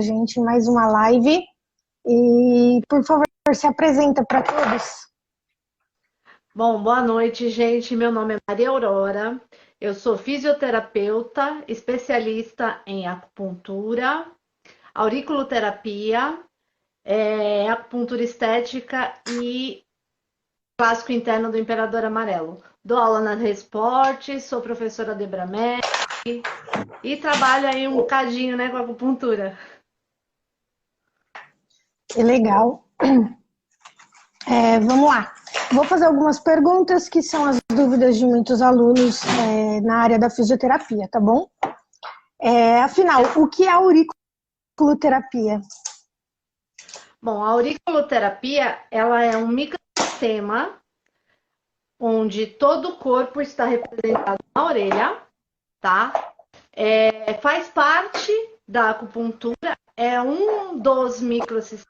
a gente em mais uma live. E, por favor, se apresenta para todos. Bom, boa noite, gente. Meu nome é Maria Aurora. Eu sou fisioterapeuta, especialista em acupuntura, auriculoterapia, acupuntura estética e clássico interno do Imperador Amarelo. Dou aula na Resporte, sou professora de Bramé e trabalho aí um bocadinho, né, com acupuntura. Que legal. Vamos lá. Vou fazer algumas perguntas que são as dúvidas de muitos alunos na área da fisioterapia, tá bom? Afinal, o que é auriculoterapia? Bom, a auriculoterapia, ela é um microsistema onde todo o corpo está representado na orelha, tá? Faz parte da acupuntura, é um dos microsistemas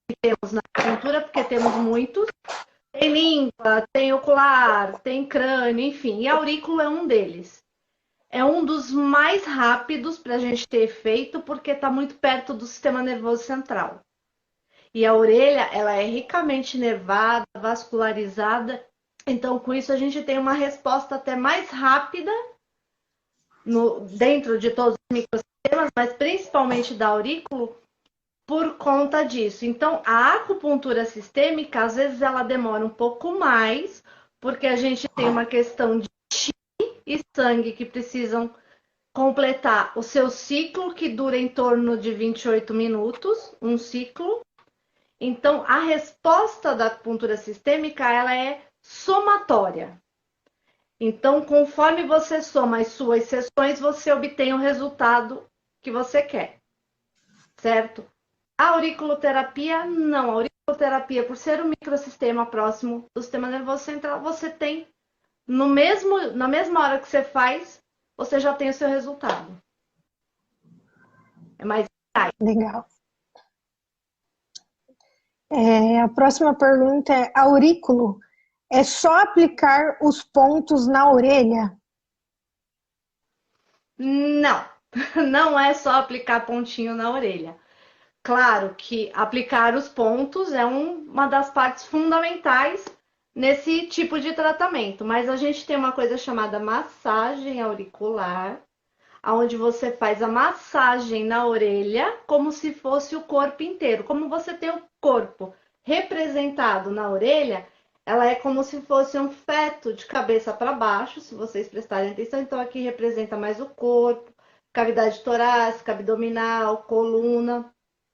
que temos na acupuntura, porque temos muitos. Tem língua, tem ocular, tem crânio, enfim, e a aurícula é um deles. É um dos mais rápidos para a gente ter efeito, porque está muito perto do sistema nervoso central. E a orelha, ela é ricamente nervada, vascularizada, então com isso a gente tem uma resposta até mais rápida dentro de todos os microsistemas, mas principalmente da aurícula, por conta disso. Então, a acupuntura sistêmica, às vezes, ela demora um pouco mais, porque a gente tem uma questão de chi e sangue que precisam completar o seu ciclo, que dura em torno de 28 minutos, um ciclo. Então, a resposta da acupuntura sistêmica, ela é somatória. Então, conforme você soma as suas sessões, você obtém o resultado que você quer, certo? A auriculoterapia, não. A auriculoterapia, por ser um microsistema próximo do sistema nervoso central, você tem, na mesma hora que você faz, você já tem o seu resultado. É mais Legal. A próxima pergunta é: aurículo é só aplicar os pontos na orelha? Não, não é só aplicar pontinho na orelha. Claro que aplicar os pontos é uma das partes fundamentais nesse tipo de tratamento, mas a gente tem uma coisa chamada massagem auricular, onde você faz a massagem na orelha como se fosse o corpo inteiro. Como você tem o corpo representado na orelha, ela é como se fosse um feto de cabeça para baixo, se vocês prestarem atenção. Então, aqui representa mais o corpo, cavidade torácica, abdominal, coluna,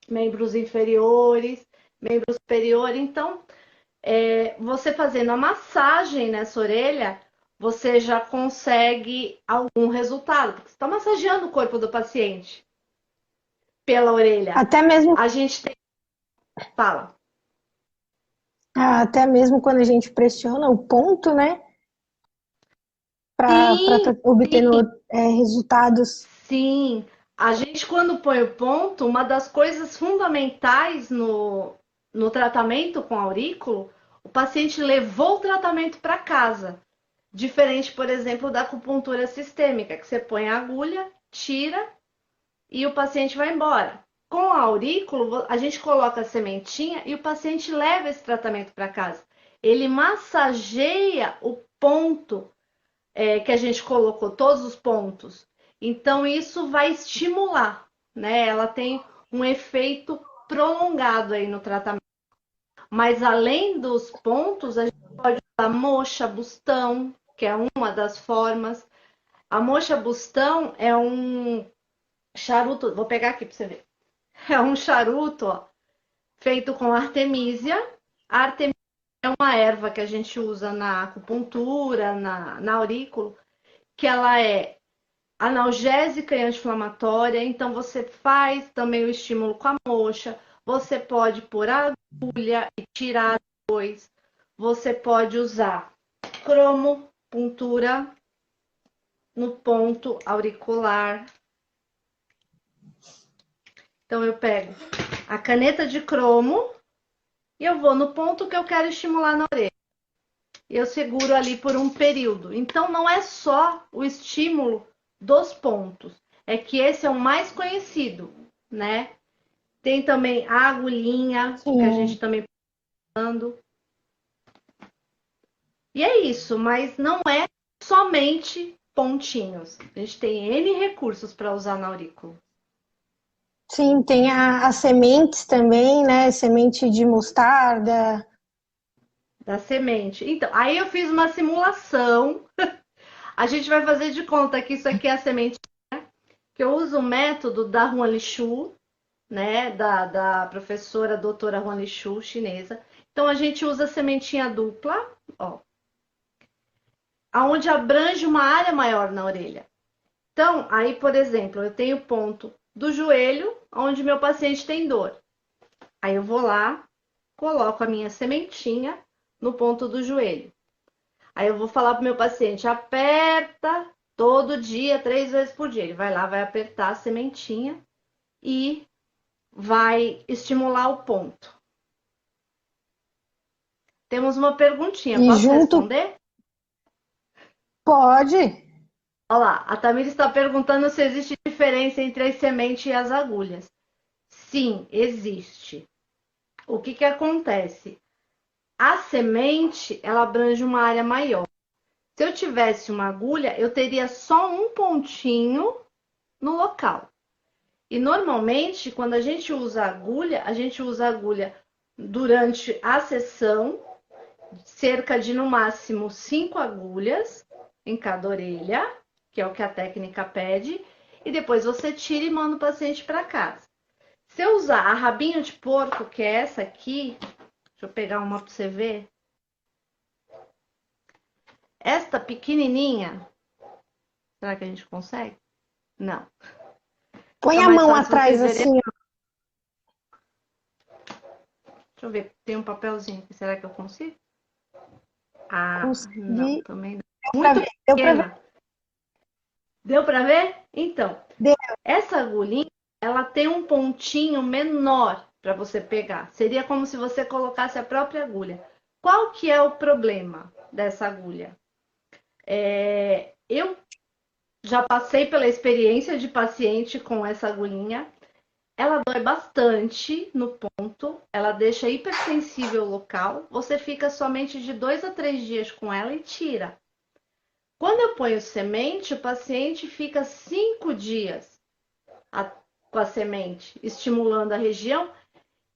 membros inferiores, membro superior. Então, você fazendo a massagem nessa orelha, você já consegue algum resultado, porque você está massageando o corpo do paciente pela orelha. Até mesmo, A gente tem. Fala. até mesmo quando a gente pressiona o ponto, né? Para Sim, obter resultados. sim. A gente, quando põe o ponto, uma das coisas fundamentais no tratamento com aurículo, o paciente levou o tratamento para casa. Diferente, por exemplo, da acupuntura sistêmica, que você põe a agulha, tira e o paciente vai embora. Com a aurículo, a gente coloca a sementinha e o paciente leva esse tratamento para casa. Ele massageia o ponto que a gente colocou, todos os pontos. Então, isso vai estimular, né? Ela tem um efeito prolongado aí no tratamento. Mas além dos pontos, a gente pode usar moxa, bustão, que é uma das formas. A moxa bustão é um charuto, vou pegar aqui para você ver. É um charuto, ó, feito com artemisia. A artemisia é uma erva que a gente usa na acupuntura, na aurículo, que ela é analgésica e anti-inflamatória. Então você faz também o estímulo com a moxa. Você pode pôr a agulha e tirar depois. Você pode usar cromopuntura no ponto auricular. Então eu pego a caneta de cromo e eu vou no ponto que eu quero estimular na orelha. E eu seguro ali por um período. Então não é só o estímulo dos pontos, é que esse é o mais conhecido, né? Tem também a agulhinha, que a gente Sim. também tá usando. E é isso, mas não é somente pontinhos. A gente tem N recursos para usar na aurícula. Sim, tem as sementes também, né? Semente de mostarda. Da semente. Então, aí eu fiz uma simulação. A gente vai fazer de conta que isso aqui é a semente, que eu uso o método da Huan Lishu, né? Da professora doutora Huan Lishu, chinesa. Então, a gente usa a sementinha dupla, ó, aonde abrange uma área maior na orelha. Então, aí, por exemplo, eu tenho o ponto do joelho, onde meu paciente tem dor. Aí eu vou lá, coloco a minha sementinha no ponto do joelho. Aí eu vou falar pro meu paciente, aperta todo dia, 3 vezes por dia. Ele vai lá, vai apertar a sementinha e vai estimular o ponto. Temos uma perguntinha, E posso junto responder? pode. Olha lá, a Tamira está perguntando se existe diferença entre a semente e as agulhas. Sim, existe. O que acontece? A semente, ela abrange uma área maior. Se eu tivesse uma agulha, eu teria só um pontinho no local. E normalmente, quando a gente usa agulha durante a sessão, cerca de no máximo 5 agulhas em cada orelha, que é o que a técnica pede, e depois você tira e manda o paciente para casa. Se eu usar a rabinho de porco, que é essa aqui, deixa eu pegar uma para você ver. Esta pequenininha, será que a gente consegue? Não. Põe Fica a mais mão fácil atrás vocês verem. assim, Deixa eu ver, tem um papelzinho aqui, será que eu consigo? Ah, não, conseguir. também não. Deu pra Muito ver, deu pra ver. pequena. Deu para ver? Então, Deu. essa agulhinha, ela tem um pontinho menor para você pegar. Seria como se você colocasse a própria agulha. Qual que é o problema dessa agulha? Eu já passei pela experiência de paciente com essa agulhinha. Ela dói bastante no ponto, ela deixa hipersensível o local. Você fica somente de 2 a 3 dias com ela e tira. Quando eu ponho semente, o paciente fica 5 dias com a semente, estimulando a região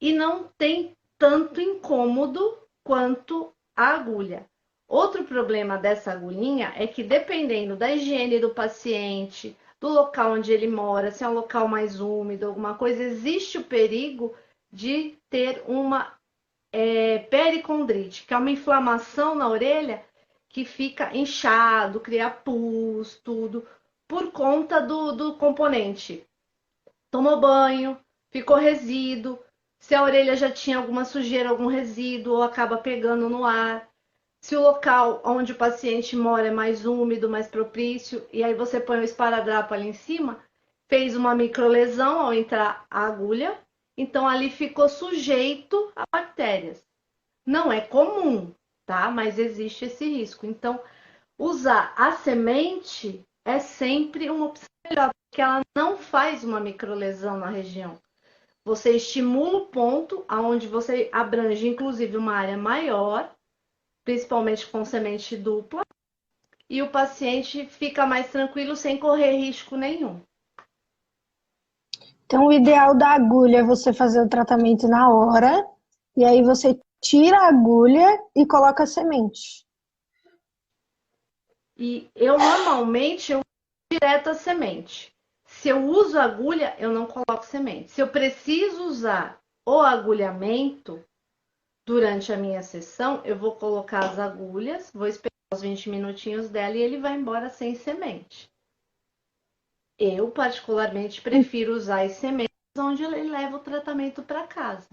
e não tem tanto incômodo quanto a agulha. Outro problema dessa agulhinha é que, dependendo da higiene do paciente, do local onde ele mora, se é um local mais úmido, alguma coisa, existe o perigo de ter uma pericondrite, que é uma inflamação na orelha que fica inchado, cria pus, tudo, por conta do componente. Tomou banho, ficou resíduo, se a orelha já tinha alguma sujeira, algum resíduo, ou acaba pegando no ar. Se o local onde o paciente mora é mais úmido, mais propício, e aí você põe o esparadrapo ali em cima, fez uma microlesão ao entrar a agulha, então ali ficou sujeito a bactérias. Não é comum, tá? Mas existe esse risco. Então, usar a semente é sempre uma opção melhor, porque ela não faz uma microlesão na região. Você estimula o ponto aonde você abrange, inclusive, uma área maior, principalmente com semente dupla, e o paciente fica mais tranquilo sem correr risco nenhum. Então, o ideal da agulha é você fazer o tratamento na hora, e aí você tira a agulha e coloca a semente. E eu normalmente eu uso direto a semente. Se eu uso agulha, eu não coloco semente. Se eu preciso usar o agulhamento durante a minha sessão, eu vou colocar as agulhas, vou esperar os 20 minutinhos dela e ele vai embora sem semente. Eu, particularmente, prefiro usar as sementes onde ele leva o tratamento para casa.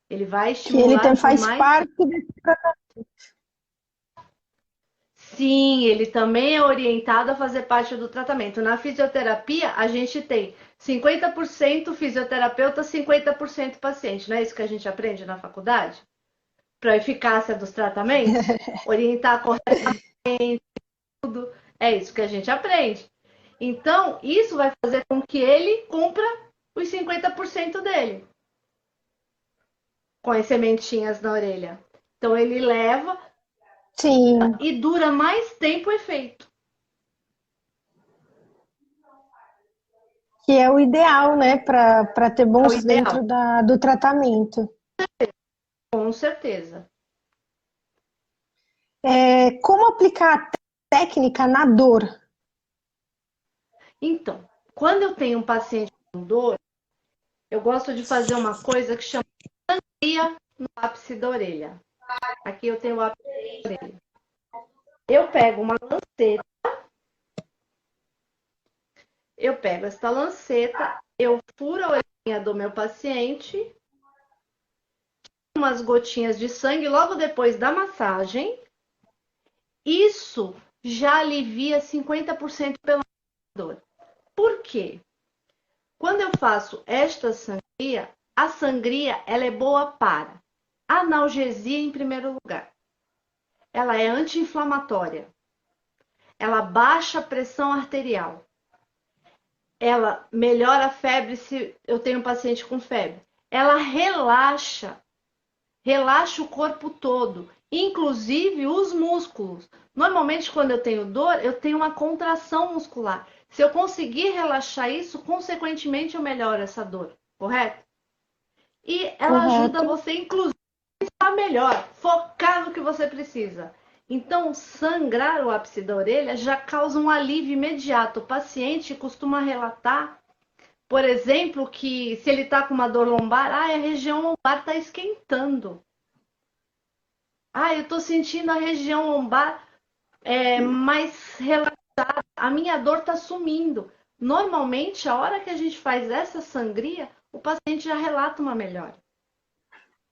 Ele vai Que ele estimular por faz mais. parte desse tratamento. Sim, ele também é orientado a fazer parte do tratamento. Na fisioterapia, a gente tem 50% fisioterapeuta, 50% paciente. Não é isso que a gente aprende na faculdade? Para a eficácia dos tratamentos? Orientar corretamente, tudo. É isso que a gente aprende. Então, isso vai fazer com que ele cumpra os 50% dele, com as sementinhas na orelha. Então ele leva Sim, e dura mais tempo o efeito. que é o ideal, né, para ter É o bons ideal, dentro do tratamento. com certeza. Como aplicar a técnica na dor? Então, quando eu tenho um paciente com dor, eu gosto de fazer uma coisa que chama sangria no ápice da orelha. Aqui eu tenho o ápice da orelha. Eu pego uma lanceta, eu pego esta lanceta, eu furo a orelhinha do meu paciente, umas gotinhas de sangue logo depois da massagem. Isso já alivia 50% pela dor. Por quê? Quando eu faço esta sangria, a sangria ela é boa para analgesia em primeiro lugar. Ela é anti-inflamatória. Ela baixa a pressão arterial. Ela melhora a febre se eu tenho um paciente com febre. Ela relaxa o corpo todo, inclusive os músculos. Normalmente, quando eu tenho dor, eu tenho uma contração muscular. Se eu conseguir relaxar isso, consequentemente eu melhoro essa dor, correto? E ela ajuda Correto. você, inclusive, a melhor, focar no que você precisa. Então, sangrar o ápice da orelha já causa um alívio imediato. O paciente costuma relatar, por exemplo, que se ele está com uma dor lombar, a região lombar está esquentando. Eu estou sentindo a região lombar mais relaxada, a minha dor está sumindo. Normalmente, a hora que a gente faz essa sangria, o paciente já relata uma melhora.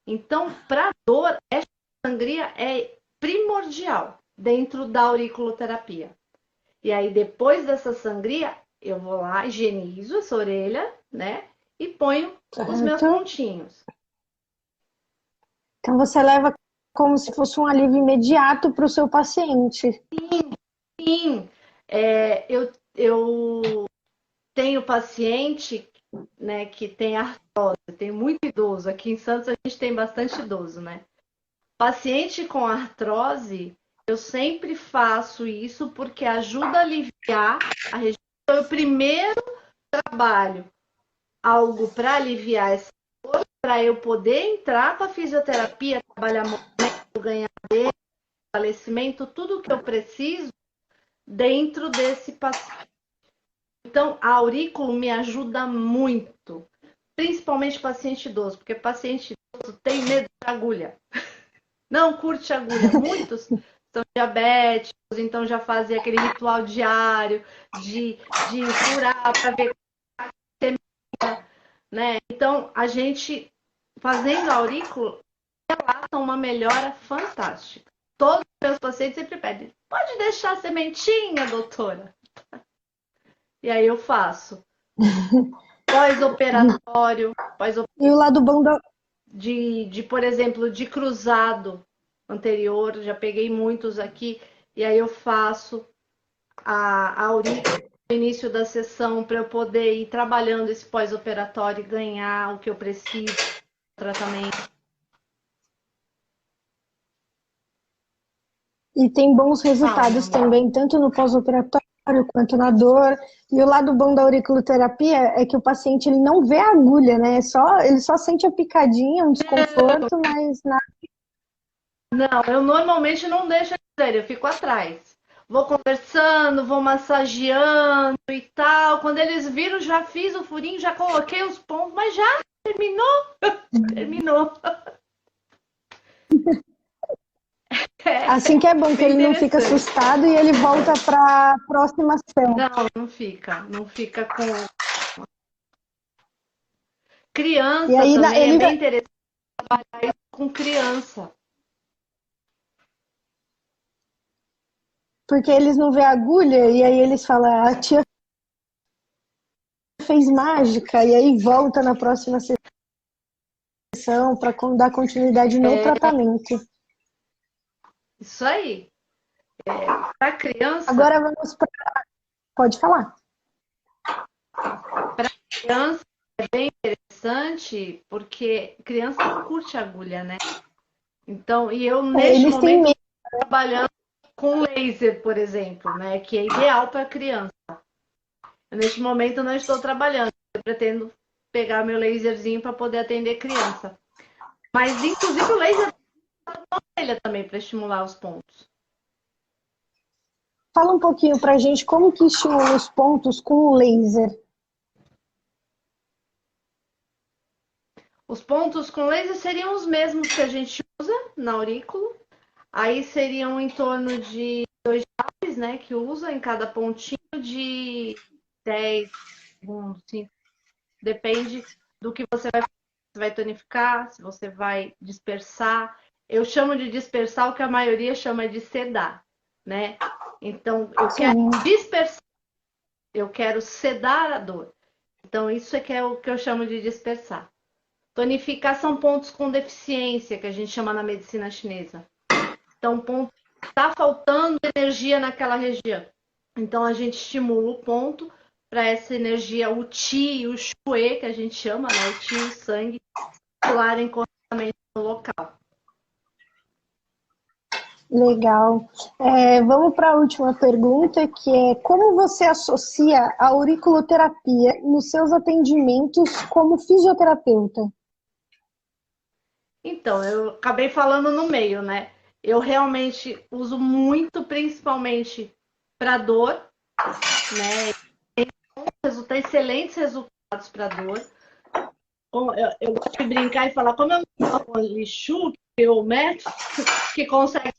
Então, para dor, essa sangria é primordial dentro da auriculoterapia. E aí, depois dessa sangria, eu vou lá, higienizo essa orelha, né? E ponho os meus Certo. pontinhos. Então você leva como se fosse um alívio imediato para o seu paciente. Sim, eu tenho paciente, né, que tem artrose, tem muito idoso. Aqui em Santos a gente tem bastante idoso, né? Paciente com artrose, eu sempre faço isso porque ajuda a aliviar a região. Então, eu primeiro trabalho algo para aliviar essa dor, para eu poder entrar com a fisioterapia, trabalhar movimento, ganhar fortalecimento, tudo que eu preciso dentro desse paciente. Então, a aurículo me ajuda muito, principalmente paciente idoso, porque paciente idoso tem medo de agulha. Não curte agulha. Muitos são diabéticos, então já fazem aquele ritual diário de furar para ver, né? Então, a gente fazendo aurículo relata uma melhora fantástica. Todos os meus pacientes sempre pedem: pode deixar a sementinha, doutora? E aí eu faço. Pós-operatório, E o lado bom da. por exemplo, de cruzado anterior, já peguei muitos aqui, e aí eu faço a aurícula no início da sessão para eu poder ir trabalhando esse pós-operatório e ganhar o que eu preciso do tratamento. E tem bons resultados também, tanto no pós-operatório quanto na dor. E o lado bom da auriculoterapia é que o paciente ele não vê a agulha, né? Ele só sente a picadinha, um desconforto, mas nada. Não, eu normalmente não deixo dizer, eu fico atrás. Vou conversando, vou massageando e tal. Quando eles viram, já fiz o furinho, já coloquei os pontos, mas já terminou? Terminou. Assim que é bom, que ele não fica assustado e ele volta para a próxima ação. Não fica. Não fica com. Criança E aí, também é bem interessante trabalhar isso com criança. Porque eles não vê a agulha e aí eles falam, a tia fez mágica, e aí volta na próxima sessão para dar continuidade no tratamento. Isso aí. Para criança. Agora vamos para. Pode falar. Para criança, interessante porque criança não curte agulha, né? Então, e eu É, neste eles têm momento medo. estou trabalhando com laser, por exemplo, né? Que é ideal para criança. Neste momento eu não estou trabalhando, eu pretendo pegar meu laserzinho para poder atender criança. Mas, inclusive, o laser ele também para estimular os pontos. Fala um pouquinho pra gente como que estimula os pontos com o laser. Os pontos com laser seriam os mesmos que a gente usa na aurícula. Aí seriam em torno de 2 reais, né? Que usa em cada pontinho de 10 segundos, 5. Depende do que você vai fazer. Se vai tonificar, se você vai dispersar. Eu chamo de dispersar o que a maioria chama de sedar, né? Então, eu quero Sim. dispersar, eu quero sedar a dor. Então, isso é que é o que eu chamo de dispersar. Tonificar são pontos com deficiência, que a gente chama na medicina chinesa. Então, ponto está faltando energia naquela região. Então, a gente estimula o ponto para essa energia, o Qi e o Shui, que a gente chama, né? O Qi e o sangue, circularem corretamente no local. Legal. Vamos para a última pergunta, que é como você associa a auriculoterapia nos seus atendimentos como fisioterapeuta? Então, eu acabei falando no meio, né? Eu realmente uso muito, principalmente para dor, né? Tem excelentes resultados para dor. Eu gosto de brincar e falar, como eu não tomo lixo, que o método que consegue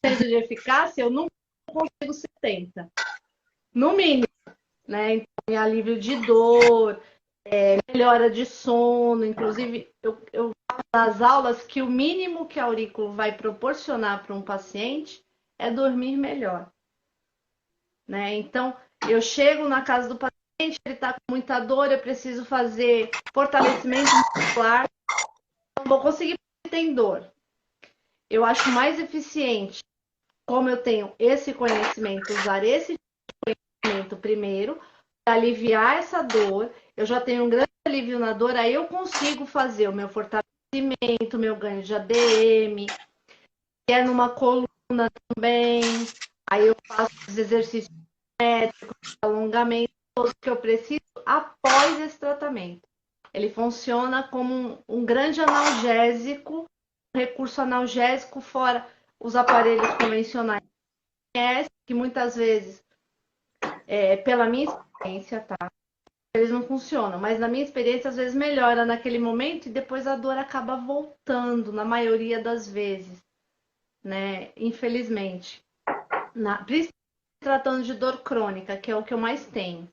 100% de eficácia, eu não consigo 70%. No mínimo, né? Então, em alívio de dor, melhora de sono. Inclusive, eu falo nas aulas que o mínimo que a aurículo vai proporcionar para um paciente é dormir melhor, né? Então, eu chego na casa do paciente, ele está com muita dor, eu preciso fazer fortalecimento muscular, não vou conseguir porque tem dor. Eu acho mais eficiente, como eu tenho esse conhecimento, usar esse conhecimento primeiro, para aliviar essa dor. Eu já tenho um grande alívio na dor, aí eu consigo fazer o meu fortalecimento, meu ganho de ADM, que é numa coluna também. Aí eu faço os exercícios métricos, alongamento, todos que eu preciso após esse tratamento. Ele funciona como um grande analgésico, um recurso analgésico fora os aparelhos convencionais, que muitas vezes, pela minha experiência, tá? Eles não funcionam, mas na minha experiência, às vezes melhora naquele momento e depois a dor acaba voltando, na maioria das vezes, né? Infelizmente. Principalmente tratando de dor crônica, que é o que eu mais tenho.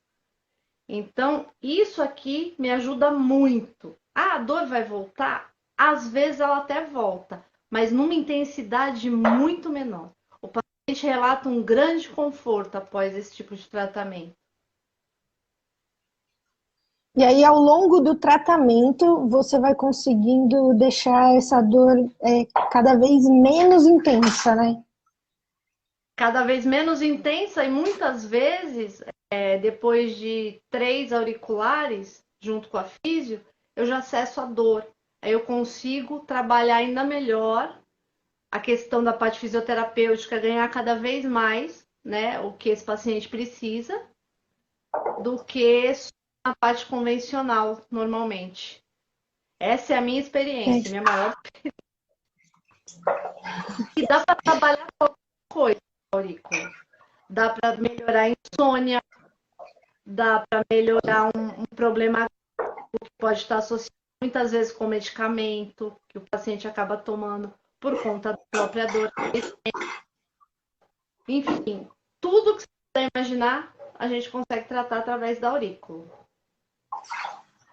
Então, isso aqui me ajuda muito. Ah, a dor vai voltar? Às vezes ela até volta, mas numa intensidade muito menor. O paciente relata um grande conforto após esse tipo de tratamento. E aí, ao longo do tratamento, você vai conseguindo deixar essa dor cada vez menos intensa, né? Cada vez menos intensa e muitas vezes, depois de 3 auriculares, junto com a físio, eu já acesso a dor. Aí eu consigo trabalhar ainda melhor a questão da parte fisioterapêutica, ganhar cada vez mais, né, o que esse paciente precisa, do que a parte convencional, normalmente. Essa é a minha experiência, minha maior. E dá para trabalhar qualquer coisa, aurícula. Dá para melhorar a insônia, dá para melhorar um problema que pode estar associado muitas vezes com medicamento que o paciente acaba tomando por conta da própria dor. Enfim, tudo que você puder imaginar, a gente consegue tratar através da aurícula.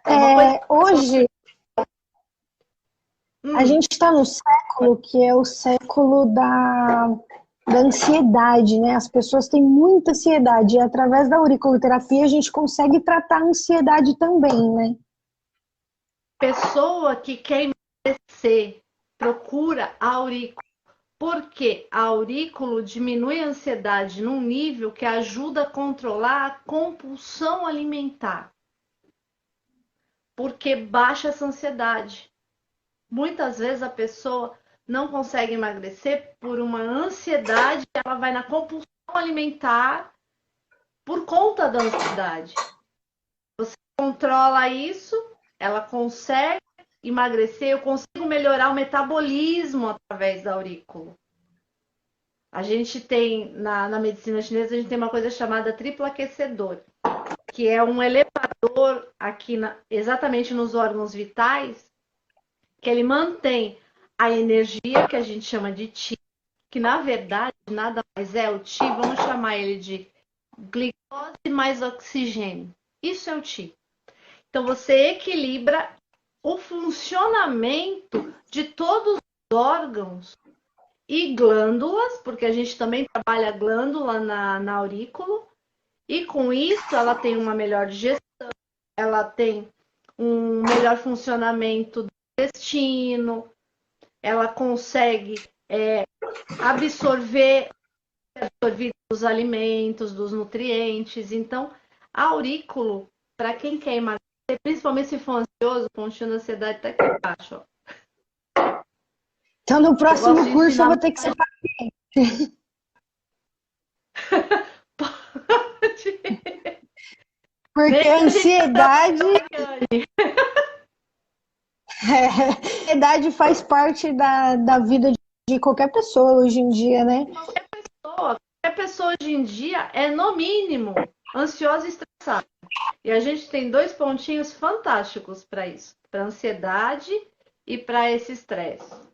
É uma coisa. Hoje, a gente está no século que é o século da ansiedade, né? As pessoas têm muita ansiedade e através da auriculoterapia a gente consegue tratar a ansiedade também, né? Pessoa que quer emagrecer procura a aurícula, porque a aurículo diminui a ansiedade num nível que ajuda a controlar a compulsão alimentar. porque baixa essa ansiedade. Muitas vezes a pessoa não consegue emagrecer por uma ansiedade, ela vai na compulsão alimentar por conta da ansiedade. Você controla isso, ela consegue emagrecer, eu consigo melhorar o metabolismo através da aurícula. A gente tem, na medicina chinesa, a gente tem uma coisa chamada triplo aquecedor, que é um elevador aqui exatamente nos órgãos vitais, que ele mantém a energia, que a gente chama de Qi, que na verdade nada mais é o Qi, vamos chamar ele de glicose mais oxigênio. Isso é o Qi. Então você equilibra o funcionamento de todos os órgãos e glândulas, porque a gente também trabalha glândula na aurícula, e com isso ela tem uma melhor digestão, ela tem um melhor funcionamento do intestino, ela consegue absorver os alimentos, dos nutrientes. Então, a aurículo, para quem quer emagrecer, principalmente se for ansioso, pontinho da ansiedade tá aqui embaixo, ó. Então, no próximo curso eu vou ter que ser paciente. Pode. Porque a ansiedade... a ansiedade faz parte da vida de qualquer pessoa hoje em dia, né? Qualquer pessoa hoje em dia é, no mínimo, ansiosa e estressada. E a gente tem 2 pontinhos fantásticos para isso. Para ansiedade e para esse estresse.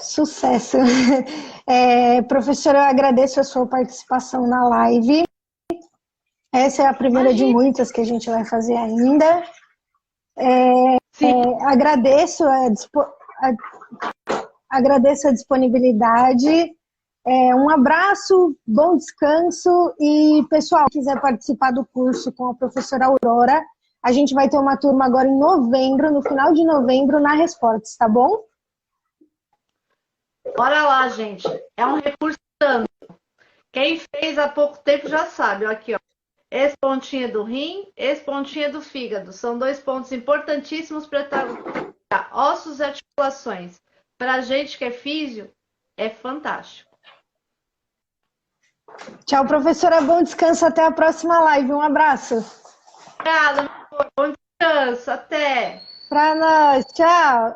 Sucesso! Professora, eu agradeço a sua participação na live. Essa é a primeira de muitas que a gente vai fazer ainda. Agradeço a disponibilidade. Um abraço, bom descanso. E, pessoal, se quiser participar do curso com a professora Aurora, a gente vai ter uma turma agora em novembro, no final de novembro, na Resportes, tá bom? Bora lá, gente. É um recurso tanto. Quem fez há pouco tempo já sabe. Aqui, ó. Esse pontinho é do rim, esse pontinho é do fígado. São 2 pontos importantíssimos para trabalhar ossos e articulações. Para a gente que é físio, é fantástico. Tchau, professora. Bom descanso. Até a próxima live. Um abraço. Obrigada, meu amor. Bom descanso. Até. Para nós. Tchau.